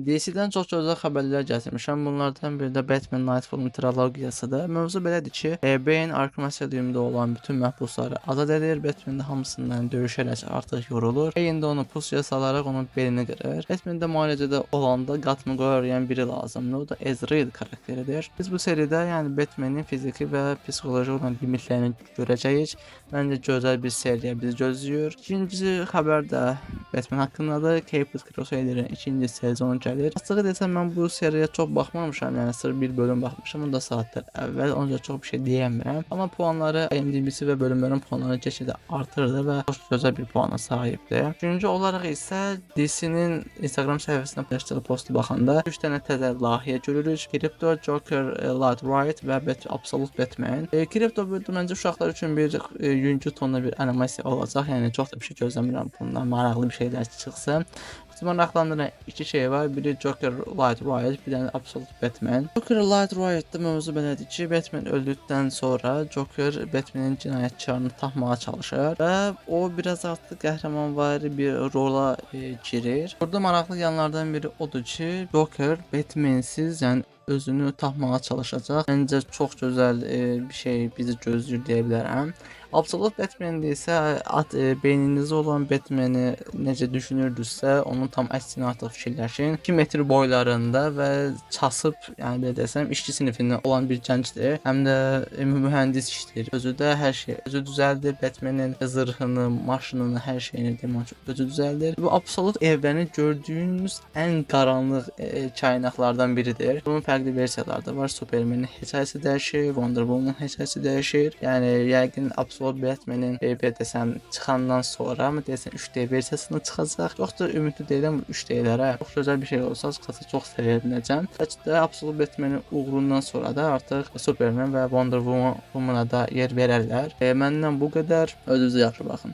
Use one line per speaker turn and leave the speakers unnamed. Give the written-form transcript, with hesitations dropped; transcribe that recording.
DC-dən çox gözəl xəbərlər gətirmişəm. Bunlardan biri də Batman Nightfall trilogiyasıdır. Mövzu belədir ki, Bane Arkham Asylum'da olan bütün məhbusları azad edir. Batman də hamısından döyüşərək artıq yorulur. İndi onu pusuya salaraq onun belini qırır. Batman də müalicədə olanda qatmı qoyan biri lazımdır. O da Ezreal karakteridir. Biz bu seridə yəni Batman'in fiziki və psixoloji olan limitlərini görəcəyik. Məncə gözəl bir seriya bizi gözləyir. İkinci xəbər də Batman haqqındadır. Caped Crusader'in ikinci sezonu gəlir. Açığı desəm mən bu seriyaya çox baxmamışam. Yəni sırf bir bölüm baxmışam. O da saatlar əvvəl. Onca çox bir şey deyəmirəm. Amma puanları IMDb'si və bölümlərin puanları get-gedə artırdı və çox gözəl bir puana sahibdir. Üçüncü olaraq isə DC'nin Instagram səhifəsində paylaşdığı postu baxanda 3 dənə təzə layihə görürük. Crypto, Joker, Light Riot və Absolute Batman. Crypto məncə uşaqlar üçün bir yüngül tonda bir animasiya olacaq. Yəni çox da bir şey gözləmirəm bundan. Maraqlı bir şeylər çıxsın. Maraqlandıran iki şey var. Biri Joker Light Riot, bir dənə Absolute Batman. Joker Light Riot'da mövzu belədir ki, Batman öldükdən sonra Joker Batman'in cinayətkarını tapmağa çalışır və o biraz artıq qəhrəmanvari bir rola girir. Burada maraqlı yanlardan biri odur ki, Joker Batman'siz, yəni özünü tapmağa çalışacaq. Məncə çox gözəl bir şey bizi gözləyir deyə bilərəm. Absolute Batman'də isə beyninizdə olan Batman'i necə düşünürdünüzsə, onun tam əksinə artıq fikirləşin. 2 metr boylarında və çasıb, yəni belə desəm, işçi sinifindən olan bir gəncdir. Həm də mühəndis işləyir. Özü də hər şey özü düzəldir. Batman'in zırhını, maşınını, hər şeyini demək özü düzəldir. Bu Absolute evrəni gördüyünüz ən qaranlıq kainatlardan biridir. Bunun fərqli versiyaları da var. Superman'in hekayəsi dəyişir, Wonder Woman'ın hekayəsi dəyişir. Yəni yəqin Absolute Batman'in belə desəm çıxandan sonra mı desəm 3D versiyasında çıxacaq. Çox da ümidli deyiləm 3D-lərə. Çox gözəl bir şey olsa, çıxasa çox sevə biləcəm. Bəlkə də Absolute Batman'in uğurundan sonra da artıq Superman və Wonder Woman'a da yer verərlər. Məndən bu qədər. Özünüzə yaxşı baxın.